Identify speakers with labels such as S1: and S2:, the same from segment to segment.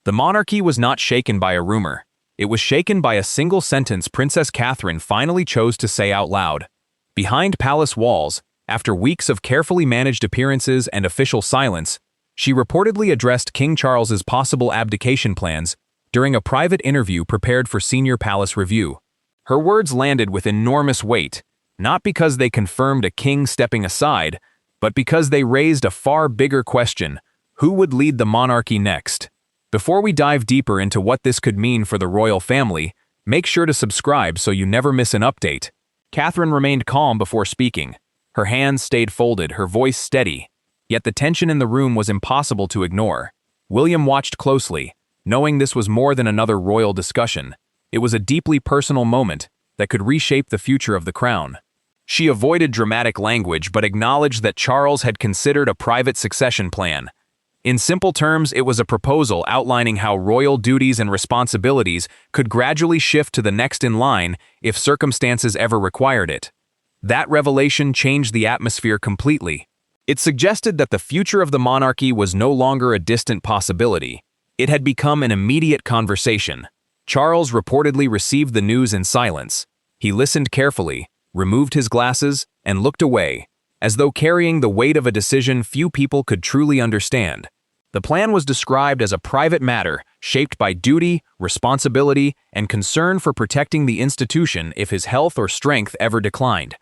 S1: The monarchy was not shaken by a rumor. It was shaken by a single sentence Princess Catherine finally chose to say out loud. Behind palace walls, after weeks of carefully managed appearances and official silence, she reportedly addressed King Charles's possible abdication plans during a private interview prepared for Senior Palace Review. Her words landed with enormous weight, not because they confirmed a king stepping aside, but because they raised a far bigger question: who would lead the monarchy next? Before we dive deeper into what this could mean for the royal family, make sure to subscribe so you never miss an update. Catherine remained calm before speaking. Her hands stayed folded, her voice steady. Yet the tension in the room was impossible to ignore. William watched closely, knowing this was more than another royal discussion. It was a deeply personal moment that could reshape the future of the crown. She avoided dramatic language but acknowledged that Charles had considered a private succession plan. In simple terms, it was a proposal outlining how royal duties and responsibilities could gradually shift to the next in line if circumstances ever required it. That revelation changed the atmosphere completely. It suggested that the future of the monarchy was no longer a distant possibility. It had become an immediate conversation. Charles reportedly received the news in silence. He listened carefully, removed his glasses, and looked away, as though carrying the weight of a decision few people could truly understand. The plan was described as a private matter, shaped by duty, responsibility, and concern for protecting the institution if his health or strength ever declined.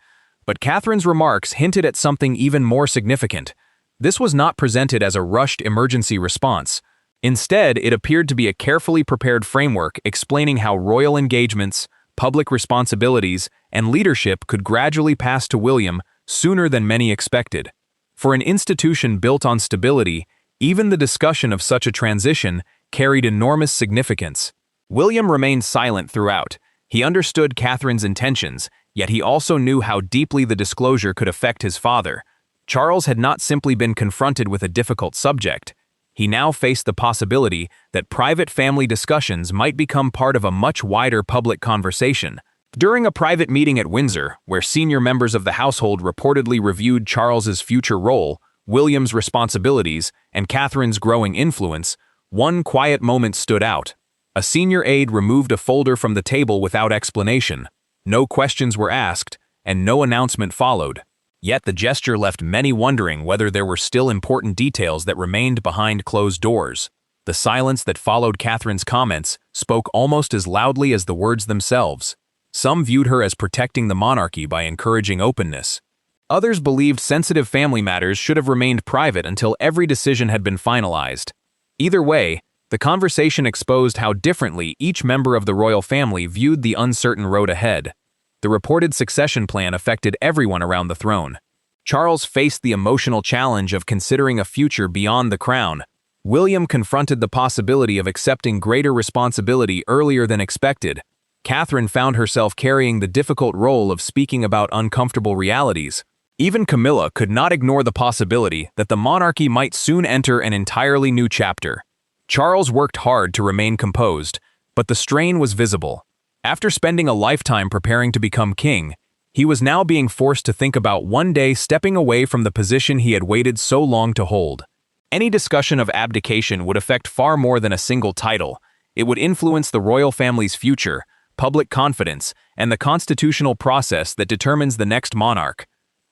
S1: But Catherine's remarks hinted at something even more significant. This was not presented as a rushed emergency response. Instead, it appeared to be a carefully prepared framework explaining how royal engagements, public responsibilities, and leadership could gradually pass to William sooner than many expected. For an institution built on stability, even the discussion of such a transition carried enormous significance. William remained silent throughout. He understood Catherine's intentions, yet he also knew how deeply the disclosure could affect his father. Charles had not simply been confronted with a difficult subject. He now faced the possibility that private family discussions might become part of a much wider public conversation. During a private meeting at Windsor, where senior members of the household reportedly reviewed Charles's future role, William's responsibilities, and Catherine's growing influence, one quiet moment stood out. A senior aide removed a folder from the table without explanation. No questions were asked, and no announcement followed. Yet the gesture left many wondering whether there were still important details that remained behind closed doors. The silence that followed Catherine's comments spoke almost as loudly as the words themselves. Some viewed her as protecting the monarchy by encouraging openness. Others believed sensitive family matters should have remained private until every decision had been finalized. Either way, the conversation exposed how differently each member of the royal family viewed the uncertain road ahead. The reported succession plan affected everyone around the throne. Charles faced the emotional challenge of considering a future beyond the crown. William confronted the possibility of accepting greater responsibility earlier than expected. Catherine found herself carrying the difficult role of speaking about uncomfortable realities. Even Camilla could not ignore the possibility that the monarchy might soon enter an entirely new chapter. Charles worked hard to remain composed, but the strain was visible. After spending a lifetime preparing to become king, he was now being forced to think about one day stepping away from the position he had waited so long to hold. Any discussion of abdication would affect far more than a single title. It would influence the royal family's future, public confidence, and the constitutional process that determines the next monarch.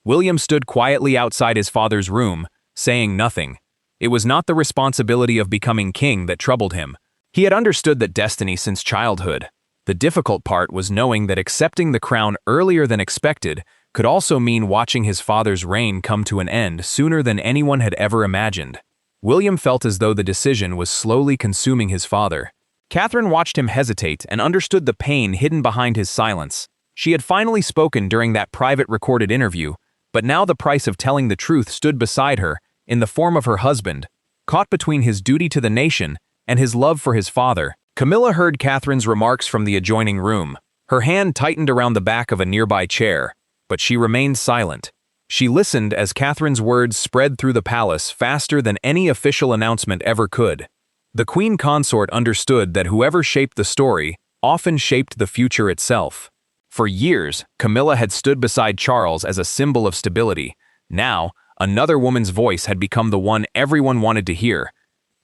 S1: William stood quietly outside his father's room, saying nothing. It was not the responsibility of becoming king that troubled him. He had understood that destiny since childhood. The difficult part was knowing that accepting the crown earlier than expected could also mean watching his father's reign come to an end sooner than anyone had ever imagined. William felt as though the decision was slowly consuming his father. Catherine watched him hesitate and understood the pain hidden behind his silence. She had finally spoken during that private recorded interview, but now the price of telling the truth stood beside her, in the form of her husband. Caught between his duty to the nation and his love for his father, Camilla heard Catherine's remarks from the adjoining room. Her hand tightened around the back of a nearby chair, but she remained silent. She listened as Catherine's words spread through the palace faster than any official announcement ever could. The queen consort understood that whoever shaped the story often shaped the future itself. For years, Camilla had stood beside Charles as a symbol of stability. Now, another woman's voice had become the one everyone wanted to hear.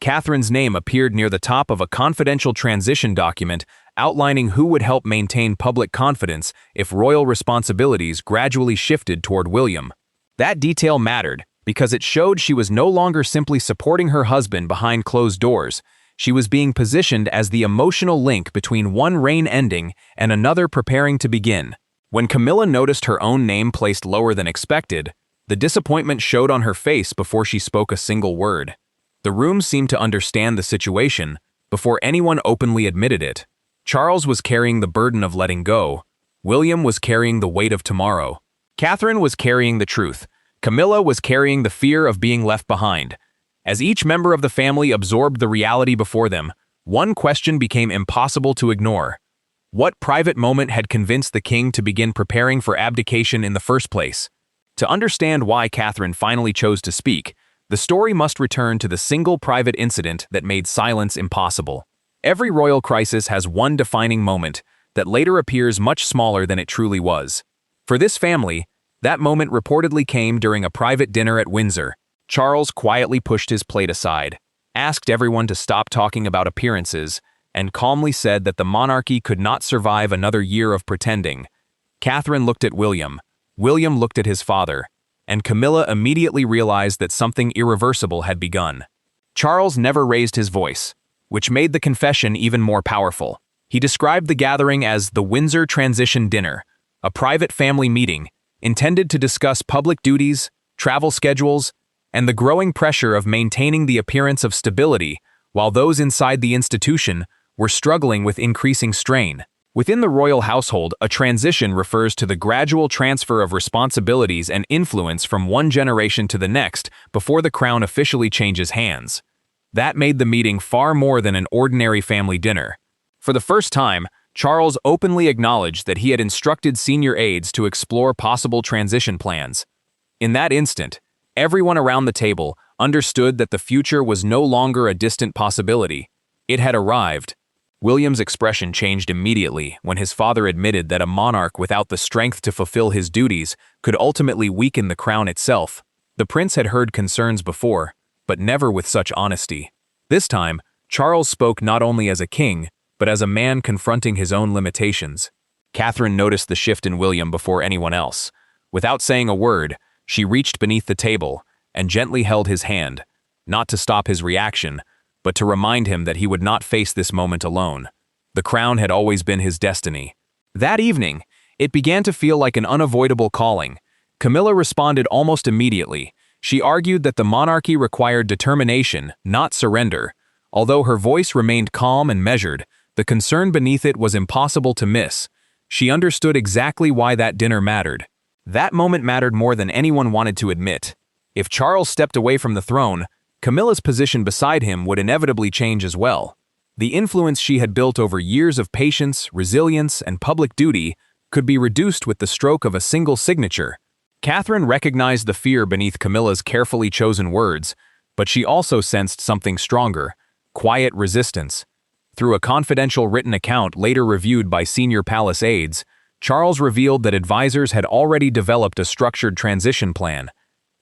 S1: Catherine's name appeared near the top of a confidential transition document outlining who would help maintain public confidence if royal responsibilities gradually shifted toward William. That detail mattered because it showed she was no longer simply supporting her husband behind closed doors. She was being positioned as the emotional link between one reign ending and another preparing to begin. When Camilla noticed her own name placed lower than expected, the disappointment showed on her face before she spoke a single word. The room seemed to understand the situation before anyone openly admitted it. Charles was carrying the burden of letting go. William was carrying the weight of tomorrow. Catherine was carrying the truth. Camilla was carrying the fear of being left behind. As each member of the family absorbed the reality before them, one question became impossible to ignore. What private moment had convinced the king to begin preparing for abdication in the first place? To understand why Catherine finally chose to speak, the story must return to the single private incident that made silence impossible. Every royal crisis has one defining moment that later appears much smaller than it truly was. For this family, that moment reportedly came during a private dinner at Windsor. Charles quietly pushed his plate aside, asked everyone to stop talking about appearances, and calmly said that the monarchy could not survive another year of pretending. Catherine looked at William. William looked at his father, and Camilla immediately realized that something irreversible had begun. Charles never raised his voice, which made the confession even more powerful. He described the gathering as the Windsor Transition Dinner, a private family meeting intended to discuss public duties, travel schedules, and the growing pressure of maintaining the appearance of stability while those inside the institution were struggling with increasing strain. Within the royal household, a transition refers to the gradual transfer of responsibilities and influence from one generation to the next before the crown officially changes hands. That made the meeting far more than an ordinary family dinner. For the first time, Charles openly acknowledged that he had instructed senior aides to explore possible transition plans. In that instant, everyone around the table understood that the future was no longer a distant possibility. It had arrived. William's expression changed immediately when his father admitted that a monarch without the strength to fulfill his duties could ultimately weaken the crown itself. The prince had heard concerns before, but never with such honesty. This time, Charles spoke not only as a king, but as a man confronting his own limitations. Catherine noticed the shift in William before anyone else. Without saying a word, she reached beneath the table and gently held his hand, not to stop his reaction, but to remind him that he would not face this moment alone. The crown had always been his destiny. That evening, it began to feel like an unavoidable calling. Camilla responded almost immediately. She argued that the monarchy required determination, not surrender. Although her voice remained calm and measured, the concern beneath it was impossible to miss. She understood exactly why that dinner mattered. That moment mattered more than anyone wanted to admit. If Charles stepped away from the throne, Camilla's position beside him would inevitably change as well. The influence she had built over years of patience, resilience, and public duty could be reduced with the stroke of a single signature. Catherine recognized the fear beneath Camilla's carefully chosen words, but she also sensed something stronger: quiet resistance. Through a confidential written account later reviewed by senior palace aides, Charles revealed that advisors had already developed a structured transition plan.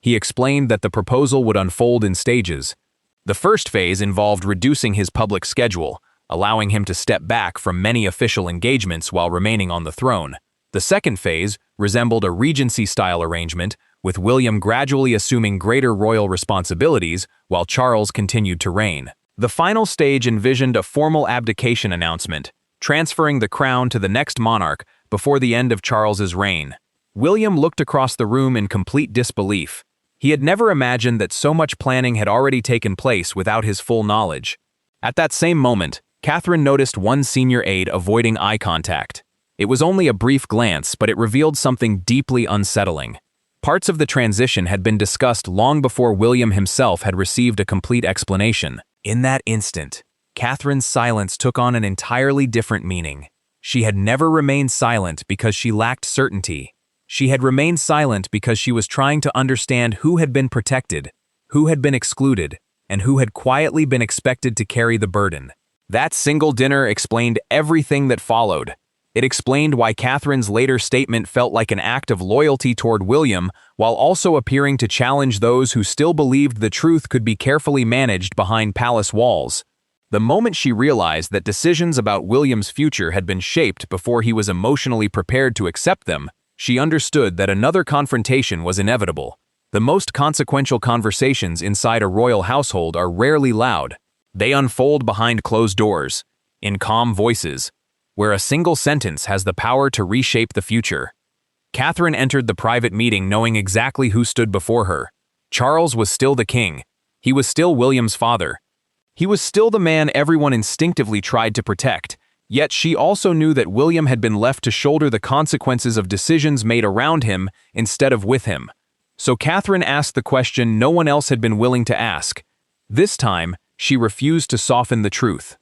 S1: He explained that the proposal would unfold in stages. The first phase involved reducing his public schedule, allowing him to step back from many official engagements while remaining on the throne. The second phase resembled a regency-style arrangement, with William gradually assuming greater royal responsibilities while Charles continued to reign. The final stage envisioned a formal abdication announcement, transferring the crown to the next monarch before the end of Charles's reign. William looked across the room in complete disbelief. He had never imagined that so much planning had already taken place without his full knowledge. At that same moment, Catherine noticed one senior aide avoiding eye contact. It was only a brief glance, but it revealed something deeply unsettling. Parts of the transition had been discussed long before William himself had received a complete explanation. In that instant, Catherine's silence took on an entirely different meaning. She had never remained silent because she lacked certainty. She had remained silent because she was trying to understand who had been protected, who had been excluded, and who had quietly been expected to carry the burden. That single dinner explained everything that followed. It explained why Catherine's later statement felt like an act of loyalty toward William, while also appearing to challenge those who still believed the truth could be carefully managed behind palace walls. The moment she realized that decisions about William's future had been shaped before he was emotionally prepared to accept them, she understood that another confrontation was inevitable. The most consequential conversations inside a royal household are rarely loud. They unfold behind closed doors, in calm voices, where a single sentence has the power to reshape the future. Catherine entered the private meeting knowing exactly who stood before her. Charles was still the king. He was still William's father. He was still the man everyone instinctively tried to protect, yet she also knew that William had been left to shoulder the consequences of decisions made around him instead of with him. So Catherine asked the question no one else had been willing to ask. This time, she refused to soften the truth.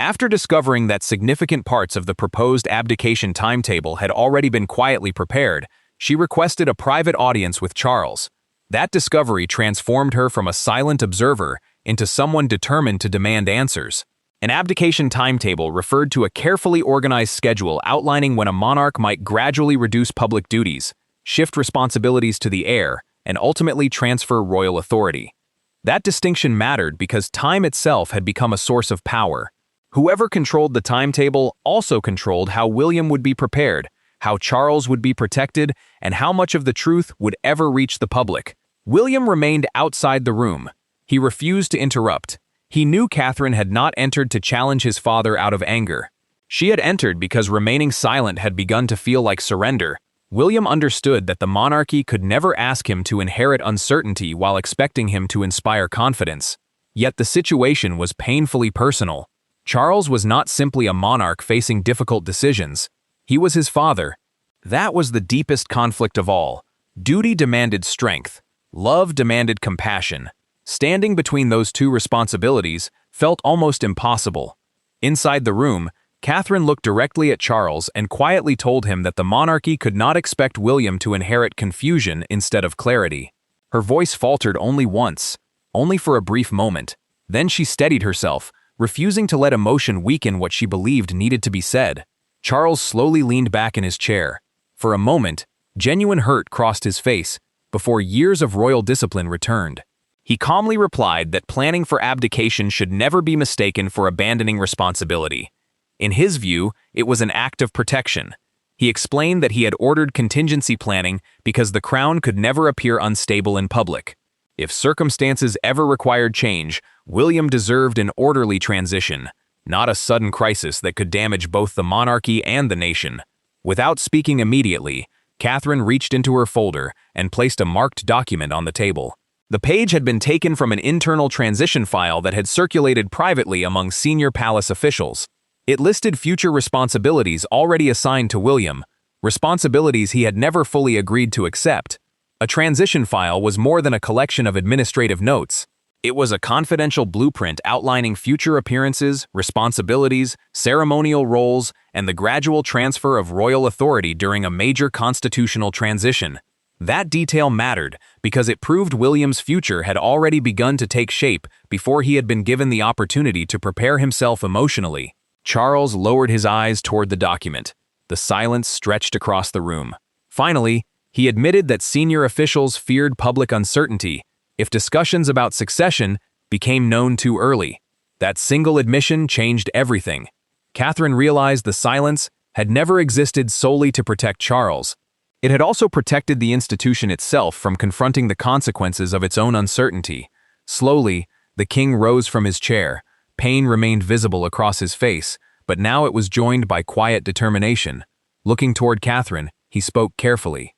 S1: After discovering that significant parts of the proposed abdication timetable had already been quietly prepared, she requested a private audience with Charles. That discovery transformed her from a silent observer into someone determined to demand answers. An abdication timetable referred to a carefully organized schedule outlining when a monarch might gradually reduce public duties, shift responsibilities to the heir, and ultimately transfer royal authority. That distinction mattered because time itself had become a source of power. Whoever controlled the timetable also controlled how William would be prepared, how Charles would be protected, and how much of the truth would ever reach the public. William remained outside the room. He refused to interrupt. He knew Catherine had not entered to challenge his father out of anger. She had entered because remaining silent had begun to feel like surrender. William understood that the monarchy could never ask him to inherit uncertainty while expecting him to inspire confidence. Yet the situation was painfully personal. Charles was not simply a monarch facing difficult decisions. He was his father. That was the deepest conflict of all. Duty demanded strength. Love demanded compassion. Standing between those two responsibilities felt almost impossible. Inside the room, Catherine looked directly at Charles and quietly told him that the monarchy could not expect William to inherit confusion instead of clarity. Her voice faltered only once, only for a brief moment. Then she steadied herself, refusing to let emotion weaken what she believed needed to be said. Charles slowly leaned back in his chair. For a moment, genuine hurt crossed his face, before years of royal discipline returned. He calmly replied that planning for abdication should never be mistaken for abandoning responsibility. In his view, it was an act of protection. He explained that he had ordered contingency planning because the crown could never appear unstable in public. If circumstances ever required change, William deserved an orderly transition, not a sudden crisis that could damage both the monarchy and the nation. Without speaking immediately, Catherine reached into her folder and placed a marked document on the table. The page had been taken from an internal transition file that had circulated privately among senior palace officials. It listed future responsibilities already assigned to William, responsibilities he had never fully agreed to accept. A transition file was more than a collection of administrative notes. It was a confidential blueprint outlining future appearances, responsibilities, ceremonial roles, and the gradual transfer of royal authority during a major constitutional transition. That detail mattered because it proved William's future had already begun to take shape before he had been given the opportunity to prepare himself emotionally. Charles lowered his eyes toward the document. The silence stretched across the room. Finally, he admitted that senior officials feared public uncertainty if discussions about succession became known too early. That single admission changed everything. Catherine realized the silence had never existed solely to protect Charles. It had also protected the institution itself from confronting the consequences of its own uncertainty. Slowly, the king rose from his chair. Pain remained visible across his face, but now it was joined by quiet determination. Looking toward Catherine, he spoke carefully.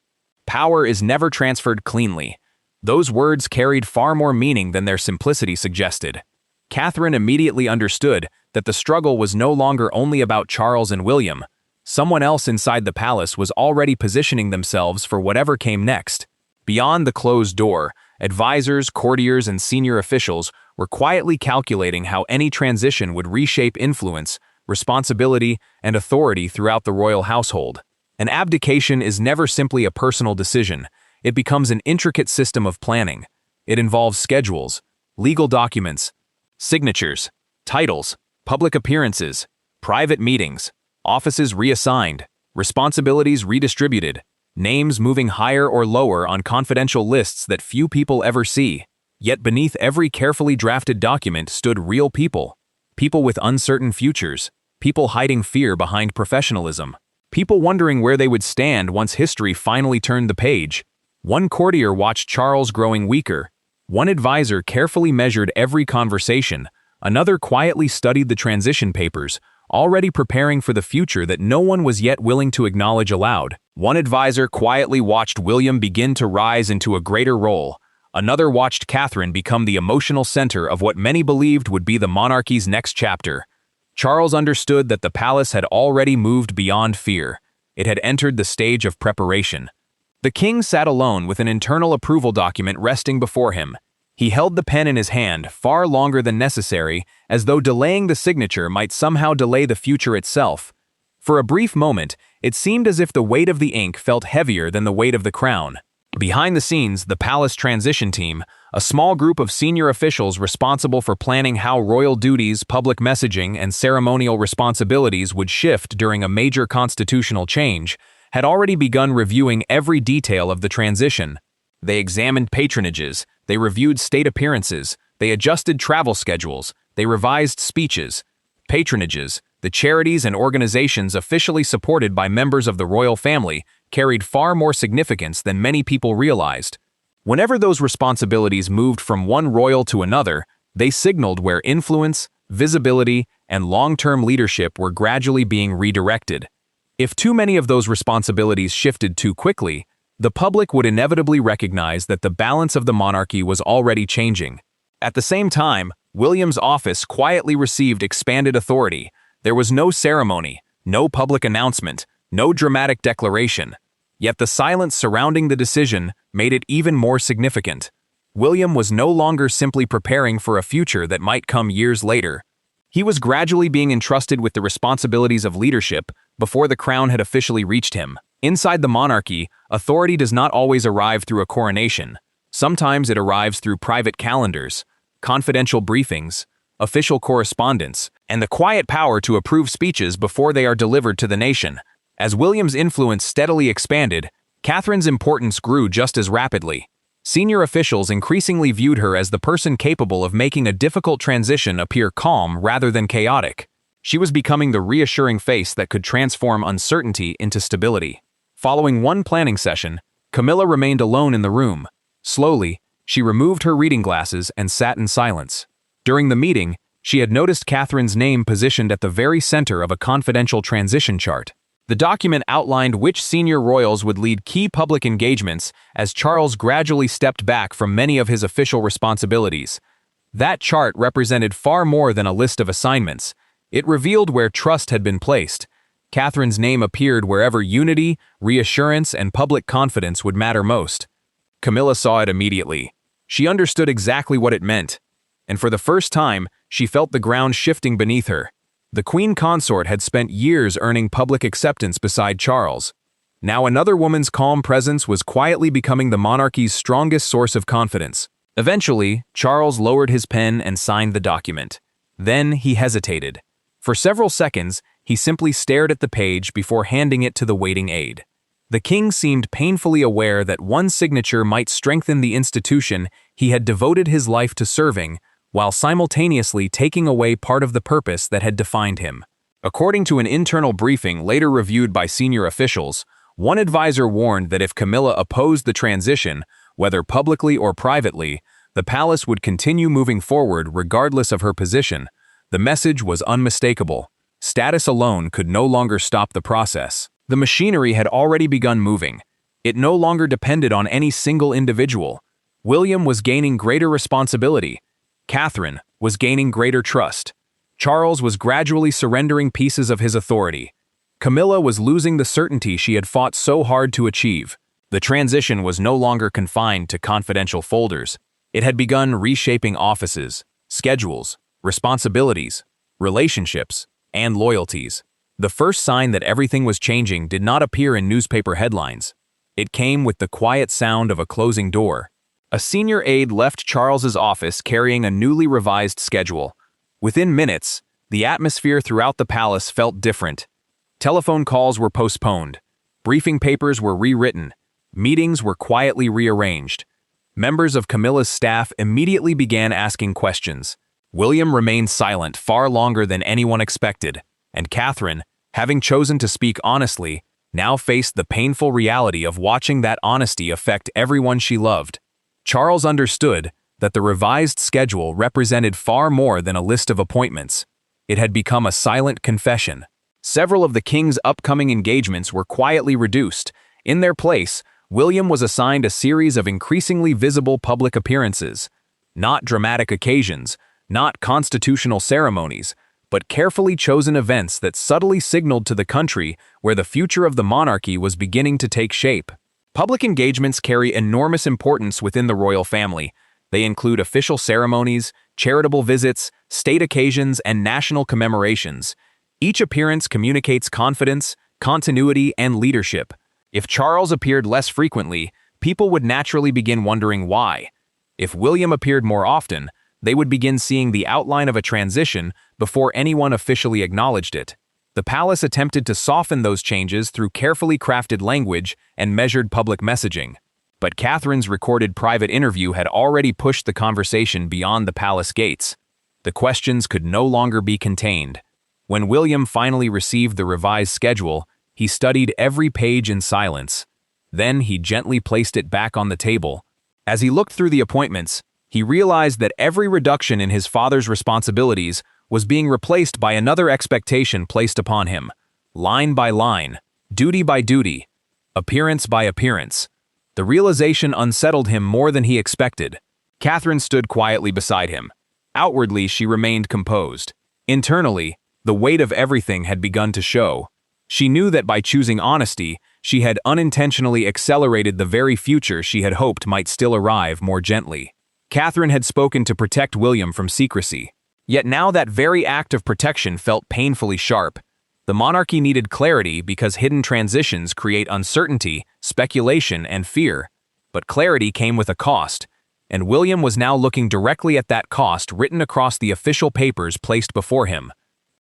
S1: Power is never transferred cleanly. Those words carried far more meaning than their simplicity suggested. Catherine immediately understood that the struggle was no longer only about Charles and William. Someone else inside the palace was already positioning themselves for whatever came next. Beyond the closed door, advisors, courtiers, and senior officials were quietly calculating how any transition would reshape influence, responsibility, and authority throughout the royal household. An abdication is never simply a personal decision. It becomes an intricate system of planning. It involves schedules, legal documents, signatures, titles, public appearances, private meetings, Offices reassigned, responsibilities redistributed, names moving higher or lower on confidential lists that few people ever see. Yet beneath every carefully drafted document stood real people. People with uncertain futures, people hiding fear behind professionalism, people wondering where they would stand once history finally turned the page. One courtier watched Charles growing weaker. One advisor carefully measured every conversation. Another quietly studied the transition papers, already preparing for the future that no one was yet willing to acknowledge aloud. One advisor quietly watched William begin to rise into a greater role. Another watched Catherine become the emotional center of what many believed would be the monarchy's next chapter. Charles understood that the palace had already moved beyond fear. It had entered the stage of preparation. The king sat alone with an internal approval document resting before him. He held the pen in his hand far longer than necessary, as though delaying the signature might somehow delay the future itself. For a brief moment, it seemed as if the weight of the ink felt heavier than the weight of the crown. Behind the scenes, the palace transition team, a small group of senior officials responsible for planning how royal duties, public messaging, and ceremonial responsibilities would shift during a major constitutional change, had already begun reviewing every detail of the transition. They examined patronages, they reviewed state appearances, they adjusted travel schedules, they revised speeches. Patronages, the charities and organizations officially supported by members of the royal family, carried far more significance than many people realized. Whenever those responsibilities moved from one royal to another, they signaled where influence, visibility, and long-term leadership were gradually being redirected. If too many of those responsibilities shifted too quickly, the public would inevitably recognize that the balance of the monarchy was already changing. At the same time, William's office quietly received expanded authority. There was no ceremony, no public announcement, no dramatic declaration. Yet the silence surrounding the decision made it even more significant. William was no longer simply preparing for a future that might come years later. He was gradually being entrusted with the responsibilities of leadership before the crown had officially reached him. Inside the monarchy, authority does not always arrive through a coronation. Sometimes it arrives through private calendars, confidential briefings, official correspondence, and the quiet power to approve speeches before they are delivered to the nation. As William's influence steadily expanded, Catherine's importance grew just as rapidly. Senior officials increasingly viewed her as the person capable of making a difficult transition appear calm rather than chaotic. She was becoming the reassuring face that could transform uncertainty into stability. Following one planning session, Camilla remained alone in the room. Slowly, she removed her reading glasses and sat in silence. During the meeting, she had noticed Catherine's name positioned at the very center of a confidential transition chart. The document outlined which senior royals would lead key public engagements as Charles gradually stepped back from many of his official responsibilities. That chart represented far more than a list of assignments. It revealed where trust had been placed. Catherine's name appeared wherever unity, reassurance, and public confidence would matter most. Camilla saw it immediately. She understood exactly what it meant. And for the first time, she felt the ground shifting beneath her. The queen consort had spent years earning public acceptance beside Charles. Now another woman's calm presence was quietly becoming the monarchy's strongest source of confidence. Eventually, Charles lowered his pen and signed the document. Then he hesitated. For several seconds, he simply stared at the page before handing it to the waiting aide. The king seemed painfully aware that one signature might strengthen the institution he had devoted his life to serving, while simultaneously taking away part of the purpose that had defined him. According to an internal briefing later reviewed by senior officials, one advisor warned that if Camilla opposed the transition, whether publicly or privately, the palace would continue moving forward regardless of her position. The message was unmistakable. Status alone could no longer stop the process. The machinery had already begun moving. It no longer depended on any single individual. William was gaining greater responsibility. Catherine was gaining greater trust. Charles was gradually surrendering pieces of his authority. Camilla was losing the certainty she had fought so hard to achieve. The transition was no longer confined to confidential folders. It had begun reshaping offices, schedules, responsibilities, relationships, and loyalties. The first sign that everything was changing did not appear in newspaper headlines. It came with the quiet sound of a closing door. A senior aide left Charles's office carrying a newly revised schedule. Within minutes, the atmosphere throughout the palace felt different. Telephone calls were postponed. Briefing papers were rewritten. Meetings were quietly rearranged. Members of Camilla's staff immediately began asking questions. William remained silent far longer than anyone expected, and Catherine, having chosen to speak honestly, now faced the painful reality of watching that honesty affect everyone she loved. Charles understood that the revised schedule represented far more than a list of appointments. It had become a silent confession. Several of the king's upcoming engagements were quietly reduced. In their place, William was assigned a series of increasingly visible public appearances. Not dramatic occasions, not constitutional ceremonies, but carefully chosen events that subtly signaled to the country where the future of the monarchy was beginning to take shape. Public engagements carry enormous importance within the royal family. They include official ceremonies, charitable visits, state occasions, and national commemorations. Each appearance communicates confidence, continuity, and leadership. If Charles appeared less frequently, people would naturally begin wondering why. If William appeared more often, they would begin seeing the outline of a transition before anyone officially acknowledged it. The palace attempted to soften those changes through carefully crafted language and measured public messaging. But Catherine's recorded private interview had already pushed the conversation beyond the palace gates. The questions could no longer be contained. When William finally received the revised schedule, he studied every page in silence. Then he gently placed it back on the table. As he looked through the appointments, he realized that every reduction in his father's responsibilities was being replaced by another expectation placed upon him. Line by line, duty by duty, appearance by appearance. The realization unsettled him more than he expected. Catherine stood quietly beside him. Outwardly, she remained composed. Internally, the weight of everything had begun to show. She knew that by choosing honesty, she had unintentionally accelerated the very future she had hoped might still arrive more gently. Catherine had spoken to protect William from secrecy. Yet now that very act of protection felt painfully sharp. The monarchy needed clarity because hidden transitions create uncertainty, speculation, and fear. But clarity came with a cost, and William was now looking directly at that cost written across the official papers placed before him.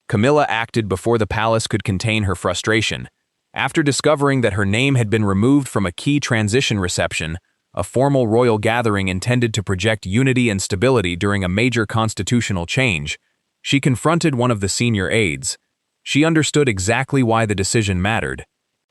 S1: Camilla acted before the palace could contain her frustration. After discovering that her name had been removed from a key transition reception, a formal royal gathering intended to project unity and stability during a major constitutional change, she confronted one of the senior aides. She understood exactly why the decision mattered.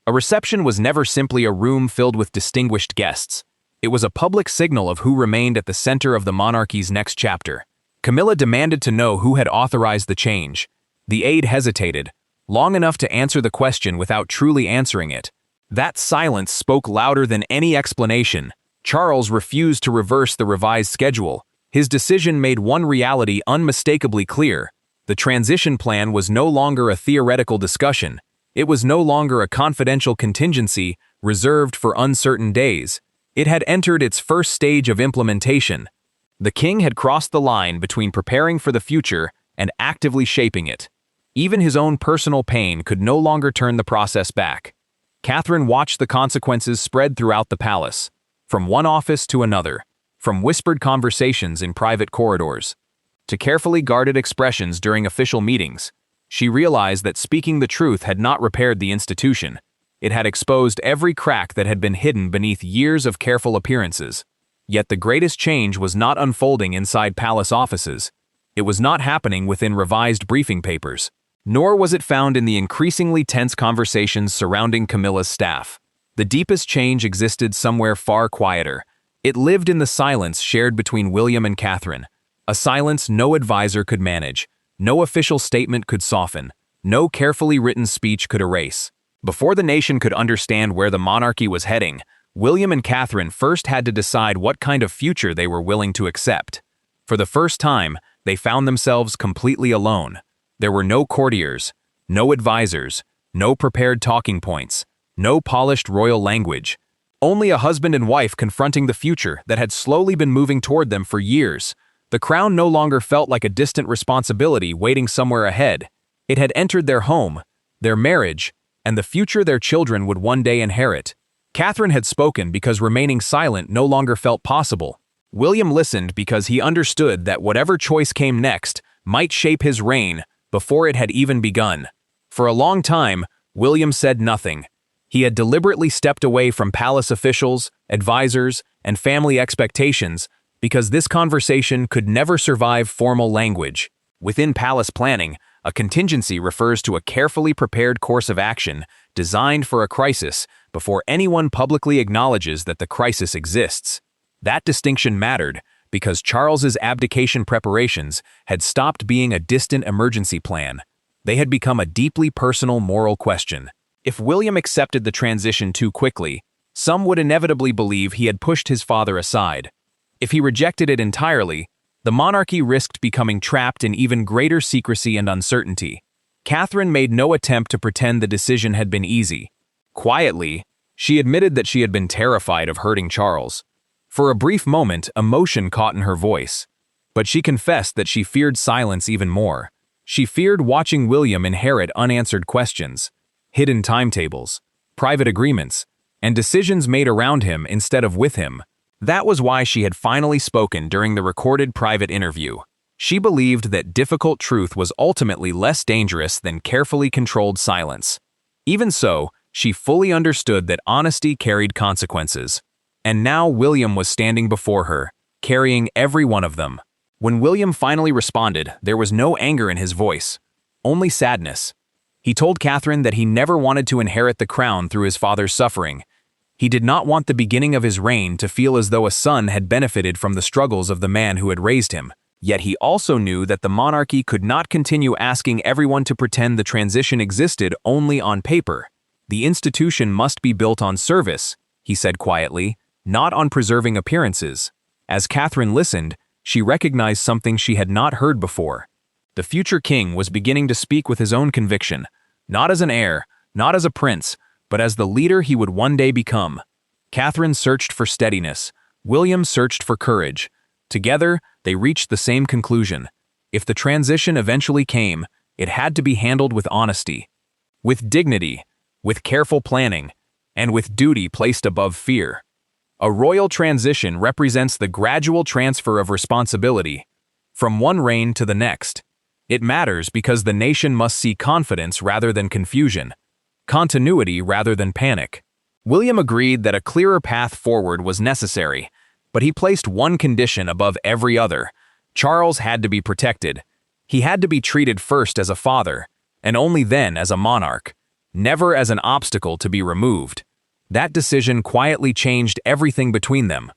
S1: A reception was never simply a room filled with distinguished guests. It was a public signal of who remained at the center of the monarchy's next chapter. Camilla demanded to know who had authorized the change. The aide hesitated, long enough to answer the question without truly answering it. That silence spoke louder than any explanation. Charles refused to reverse the revised schedule. His decision made one reality unmistakably clear. The transition plan was no longer a theoretical discussion. It was no longer a confidential contingency reserved for uncertain days. It had entered its first stage of implementation. The king had crossed the line between preparing for the future and actively shaping it. Even his own personal pain could no longer turn the process back. Catherine watched the consequences spread throughout the palace, from one office to another, from whispered conversations in private corridors, to carefully guarded expressions during official meetings. She realized that speaking the truth had not repaired the institution. It had exposed every crack that had been hidden beneath years of careful appearances. Yet the greatest change was not unfolding inside palace offices. It was not happening within revised briefing papers. Nor was it found in the increasingly tense conversations surrounding Camilla's staff. The deepest change existed somewhere far quieter. It lived in the silence shared between William and Catherine, a silence no advisor could manage, no official statement could soften, no carefully written speech could erase. Before the nation could understand where the monarchy was heading, William and Catherine first had to decide what kind of future they were willing to accept. For the first time, they found themselves completely alone. There were no courtiers, no advisors, no prepared talking points, no polished royal language. Only a husband and wife confronting the future that had slowly been moving toward them for years. The crown no longer felt like a distant responsibility waiting somewhere ahead. It had entered their home, their marriage, and the future their children would one day inherit. Catherine had spoken because remaining silent no longer felt possible. William listened because he understood that whatever choice came next might shape his reign before it had even begun. For a long time, William said nothing. He had deliberately stepped away from palace officials, advisors, and family expectations because this conversation could never survive formal language. Within palace planning, a contingency refers to a carefully prepared course of action designed for a crisis before anyone publicly acknowledges that the crisis exists. That distinction mattered because Charles's abdication preparations had stopped being a distant emergency plan. They had become a deeply personal moral question. If William accepted the transition too quickly, some would inevitably believe he had pushed his father aside. If he rejected it entirely, the monarchy risked becoming trapped in even greater secrecy and uncertainty. Catherine made no attempt to pretend the decision had been easy. Quietly, she admitted that she had been terrified of hurting Charles. For a brief moment, emotion caught in her voice. But she confessed that she feared silence even more. She feared watching William inherit unanswered questions, hidden timetables, private agreements, and decisions made around him instead of with him. That was why she had finally spoken during the recorded private interview. She believed that difficult truth was ultimately less dangerous than carefully controlled silence. Even so, she fully understood that honesty carried consequences. And now William was standing before her, carrying every one of them. When William finally responded, there was no anger in his voice, only sadness. He told Catherine that he never wanted to inherit the crown through his father's suffering. He did not want the beginning of his reign to feel as though a son had benefited from the struggles of the man who had raised him. Yet he also knew that the monarchy could not continue asking everyone to pretend the transition existed only on paper. The institution must be built on service, he said quietly, not on preserving appearances. As Catherine listened, she recognized something she had not heard before. The future king was beginning to speak with his own conviction, not as an heir, not as a prince, but as the leader he would one day become. Catherine searched for steadiness. William searched for courage. Together, they reached the same conclusion. If the transition eventually came, it had to be handled with honesty, with dignity, with careful planning, and with duty placed above fear. A royal transition represents the gradual transfer of responsibility from one reign to the next. It matters because the nation must see confidence rather than confusion, continuity rather than panic. William agreed that a clearer path forward was necessary, but he placed one condition above every other. Charles had to be protected. He had to be treated first as a father, and only then as a monarch, never as an obstacle to be removed. That decision quietly changed everything between them.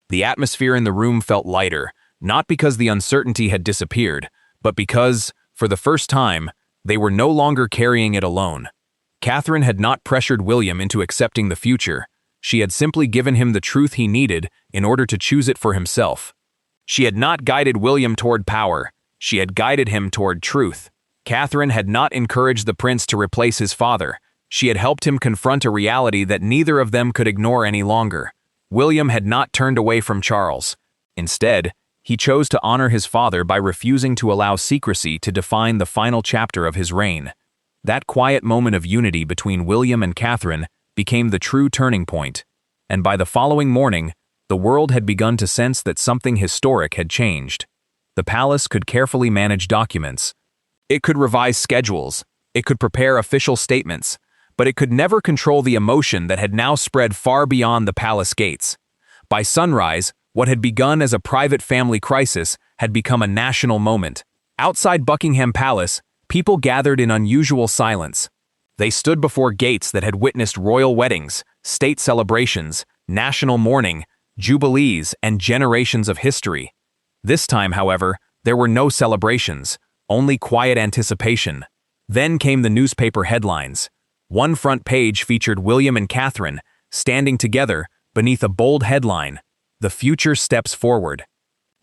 S1: The atmosphere in the room felt lighter, not because the uncertainty had disappeared, but because, for the first time, they were no longer carrying it alone. Catherine had not pressured William into accepting the future. She had simply given him the truth he needed in order to choose it for himself. She had not guided William toward power. She had guided him toward truth. Catherine had not encouraged the prince to replace his father. She had helped him confront a reality that neither of them could ignore any longer. William had not turned away from Charles. Instead, he chose to honor his father by refusing to allow secrecy to define the final chapter of his reign. That quiet moment of unity between William and Catherine became the true turning point, and by the following morning, the world had begun to sense that something historic had changed. The palace could carefully manage documents. It could revise schedules. It could prepare official statements. But it could never control the emotion that had now spread far beyond the palace gates. By sunrise, what had begun as a private family crisis had become a national moment. Outside Buckingham Palace, people gathered in unusual silence. They stood before gates that had witnessed royal weddings, state celebrations, national mourning, jubilees, and generations of history. This time, however, there were no celebrations, only quiet anticipation. Then came the newspaper headlines. One front page featured William and Catherine standing together beneath a bold headline, "The Future Steps Forward."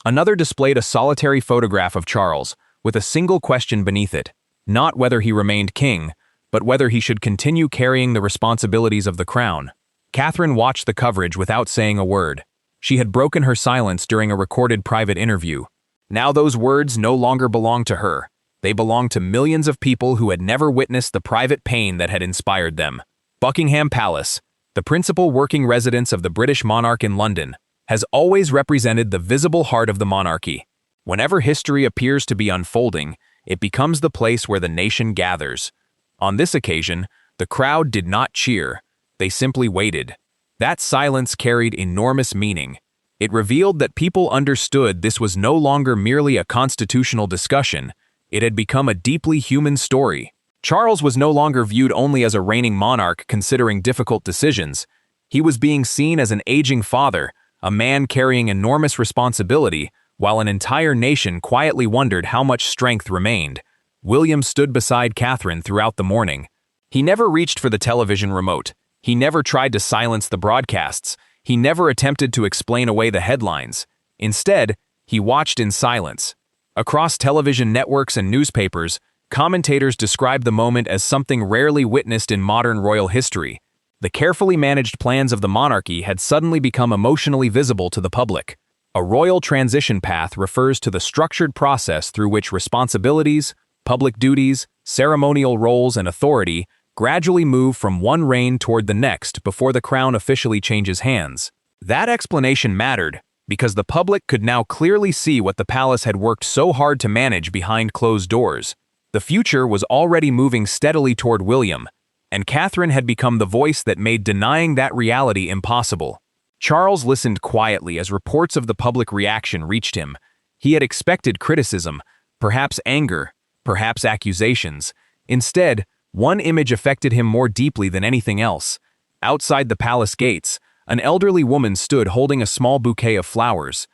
S1: Another displayed a solitary photograph of Charles, with a single question beneath it, not whether he remained king, but whether he should continue carrying the responsibilities of the crown. Catherine watched the coverage without saying a word. She had broken her silence during a recorded private interview. Now those words no longer belonged to her. They belonged to millions of people who had never witnessed the private pain that had inspired them. Buckingham Palace, the principal working residence of the British monarch in London, has always represented the visible heart of the monarchy. Whenever history appears to be unfolding, it becomes the place where the nation gathers. On this occasion, The crowd did not cheer. They simply waited. That silence carried enormous meaning. It revealed that people understood this was no longer merely a constitutional discussion. It had become a deeply human story. Charles was no longer viewed only as a reigning monarch considering difficult decisions. He was being seen as an aging father, a man carrying enormous responsibility, while an entire nation quietly wondered how much strength remained. William stood beside Catherine throughout the morning. He never reached for the television remote. He never tried to silence the broadcasts. He never attempted to explain away the headlines. Instead, he watched in silence. Across television networks and newspapers, commentators described the moment as something rarely witnessed in modern royal history. The carefully managed plans of the monarchy had suddenly become emotionally visible to the public. A royal transition path refers to the structured process through which responsibilities, public duties, ceremonial roles, and authority gradually move from one reign toward the next before the crown officially changes hands. That explanation mattered because the public could now clearly see what the palace had worked so hard to manage behind closed doors. The future was already moving steadily toward William, and Catherine had become the voice that made denying that reality impossible. Charles listened quietly as reports of the public reaction reached him. He had expected criticism, perhaps anger, perhaps accusations. Instead, one image affected him more deeply than anything else. Outside the palace gates, an elderly woman stood holding a small bouquet of flowers.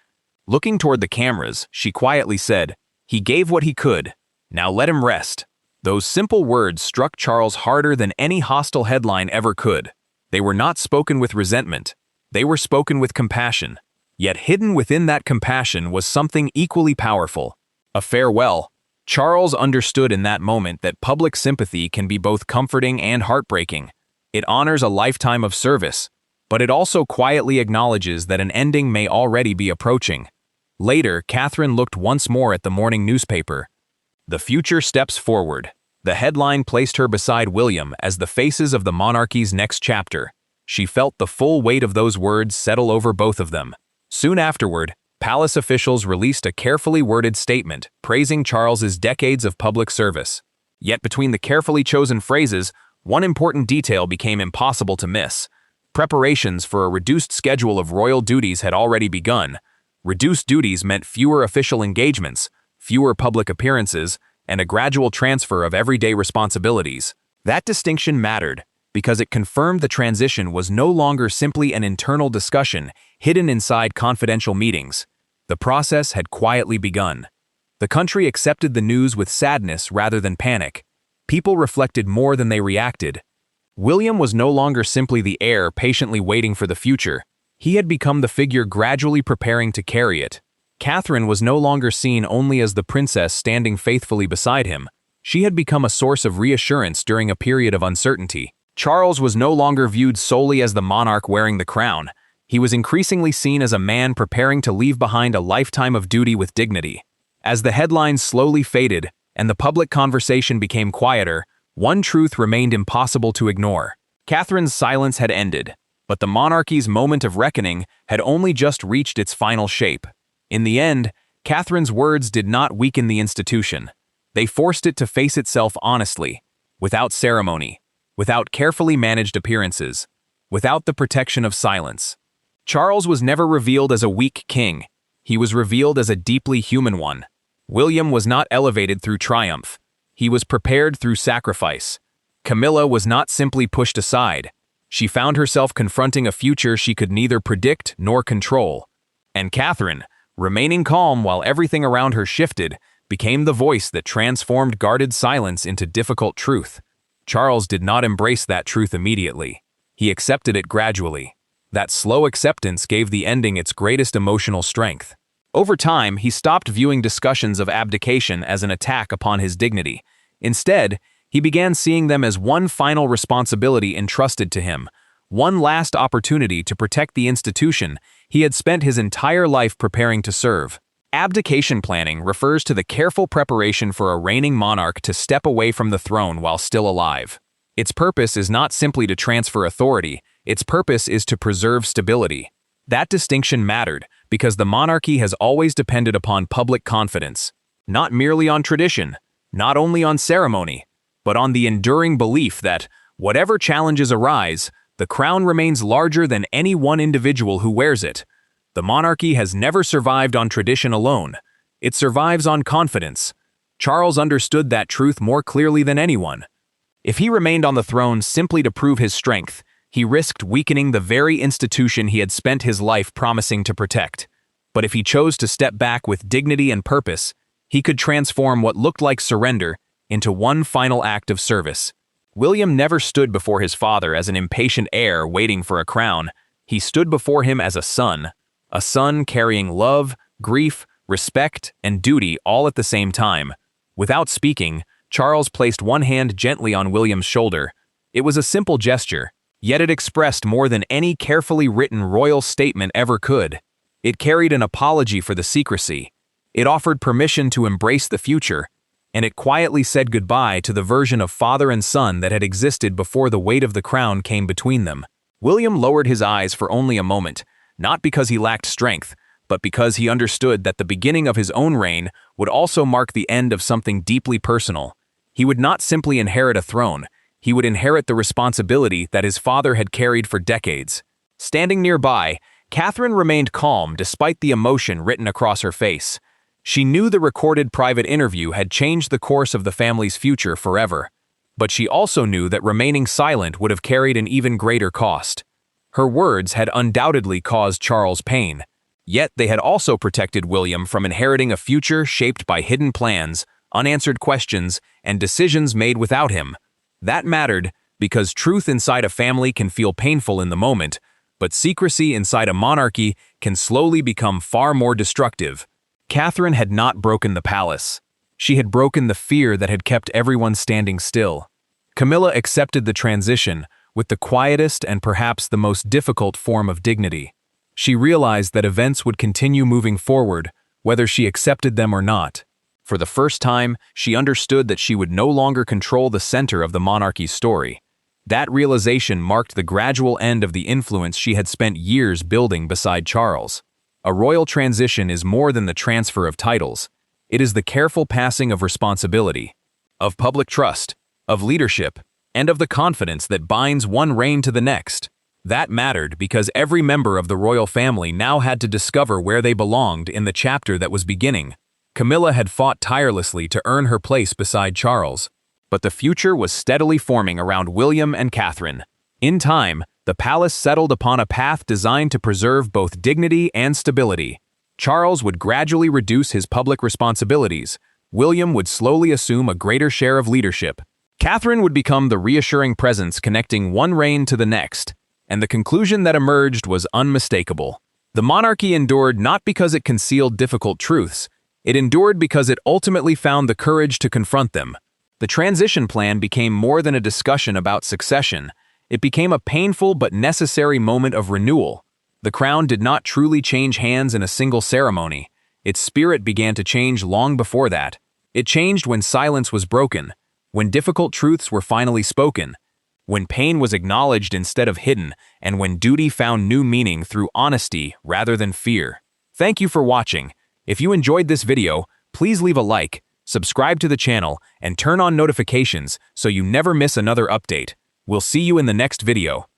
S1: Looking toward the cameras, she quietly said, "He gave what he could. Now let him rest." Those simple words struck Charles harder than any hostile headline ever could. They were not spoken with resentment. They were spoken with compassion. Yet hidden within that compassion was something equally powerful: a farewell. Charles understood in that moment that public sympathy can be both comforting and heartbreaking. It honors a lifetime of service, but it also quietly acknowledges that an ending may already be approaching. Later, Catherine looked once more at the morning newspaper. "The future steps forward." The headline placed her beside William as the faces of the monarchy's next chapter. She felt the full weight of those words settle over both of them. Soon afterward, palace officials released a carefully worded statement praising Charles's decades of public service. Yet between the carefully chosen phrases, one important detail became impossible to miss. Preparations for a reduced schedule of royal duties had already begun. Reduced duties meant fewer official engagements, fewer public appearances, and a gradual transfer of everyday responsibilities. That distinction mattered because it confirmed the transition was no longer simply an internal discussion hidden inside confidential meetings. The process had quietly begun. The country accepted the news with sadness rather than panic. People reflected more than they reacted. William was no longer simply the heir patiently waiting for the future. He had become the figure gradually preparing to carry it. Catherine was no longer seen only as the princess standing faithfully beside him. She had become a source of reassurance during a period of uncertainty. Charles was no longer viewed solely as the monarch wearing the crown. He was increasingly seen as a man preparing to leave behind a lifetime of duty with dignity. As the headlines slowly faded and the public conversation became quieter, one truth remained impossible to ignore. Catherine's silence had ended, but the monarchy's moment of reckoning had only just reached its final shape. In the end, Catherine's words did not weaken the institution. They forced it to face itself honestly, without ceremony, without carefully managed appearances, without the protection of silence. Charles was never revealed as a weak king. He was revealed as a deeply human one. William was not elevated through triumph. He was prepared through sacrifice. Camilla was not simply pushed aside. She found herself confronting a future she could neither predict nor control. And Catherine, remaining calm while everything around her shifted, became the voice that transformed guarded silence into difficult truth. Charles did not embrace that truth immediately. He accepted it gradually. That slow acceptance gave the ending its greatest emotional strength. Over time, he stopped viewing discussions of abdication as an attack upon his dignity. Instead, he began seeing them as one final responsibility entrusted to him, one last opportunity to protect the institution he had spent his entire life preparing to serve. Abdication planning refers to the careful preparation for a reigning monarch to step away from the throne while still alive. Its purpose is not simply to transfer authority, its purpose is to preserve stability. That distinction mattered because the monarchy has always depended upon public confidence, not merely on tradition, not only on ceremony, but on the enduring belief that, Whatever challenges arise, the crown remains larger than any one individual who wears it. The monarchy has never survived on tradition alone. It survives on confidence. Charles understood that truth more clearly than anyone. If he remained on the throne simply to prove his strength, he risked weakening the very institution he had spent his life promising to protect. But if he chose to step back with dignity and purpose, he could transform what looked like surrender into one final act of service. William never stood before his father as an impatient heir waiting for a crown. He stood before him as a son carrying love, grief, respect, and duty all at the same time. Without speaking, Charles placed one hand gently on William's shoulder. It was a simple gesture, yet it expressed more than any carefully written royal statement ever could. It carried an apology for the secrecy. It offered permission to embrace the future, and it quietly said goodbye to the version of father and son that had existed before the weight of the crown came between them. William lowered his eyes for only a moment, not because he lacked strength, but because he understood that the beginning of his own reign would also mark the end of something deeply personal. He would not simply inherit a throne, he would inherit the responsibility that his father had carried for decades. Standing nearby, Catherine remained calm despite the emotion written across her face. She knew the recorded private interview had changed the course of the family's future forever, but she also knew that remaining silent would have carried an even greater cost. Her words had undoubtedly caused Charles pain, yet they had also protected William from inheriting a future shaped by hidden plans, unanswered questions, and decisions made without him. That mattered because truth inside a family can feel painful in the moment, but secrecy inside a monarchy can slowly become far more destructive. Catherine had not broken the palace. She had broken the fear that had kept everyone standing still. Camilla accepted the transition with the quietest and perhaps the most difficult form of dignity. She realized that events would continue moving forward, whether she accepted them or not. For the first time, she understood that she would no longer control the center of the monarchy's story. That realization marked the gradual end of the influence she had spent years building beside Charles. A royal transition is more than the transfer of titles. It is the careful passing of responsibility, of public trust, of leadership, and of the confidence that binds one reign to the next. That mattered because every member of the royal family now had to discover where they belonged in the chapter that was beginning. Camilla had fought tirelessly to earn her place beside Charles, but the future was steadily forming around William and Catherine. In time, the palace settled upon a path designed to preserve both dignity and stability. Charles would gradually reduce his public responsibilities. William would slowly assume a greater share of leadership. Catherine would become the reassuring presence connecting one reign to the next, and the conclusion that emerged was unmistakable. The monarchy endured not because it concealed difficult truths, it endured because it ultimately found the courage to confront them. The transition plan became more than a discussion about succession. It became a painful but necessary moment of renewal. The crown did not truly change hands in a single ceremony. Its spirit began to change long before that. It changed when silence was broken, when difficult truths were finally spoken, when pain was acknowledged instead of hidden, and when duty found new meaning through honesty rather than fear. Thank you for watching. If you enjoyed this video, please leave a like, subscribe to the channel, and turn on notifications so you never miss another update. We'll see you in the next video.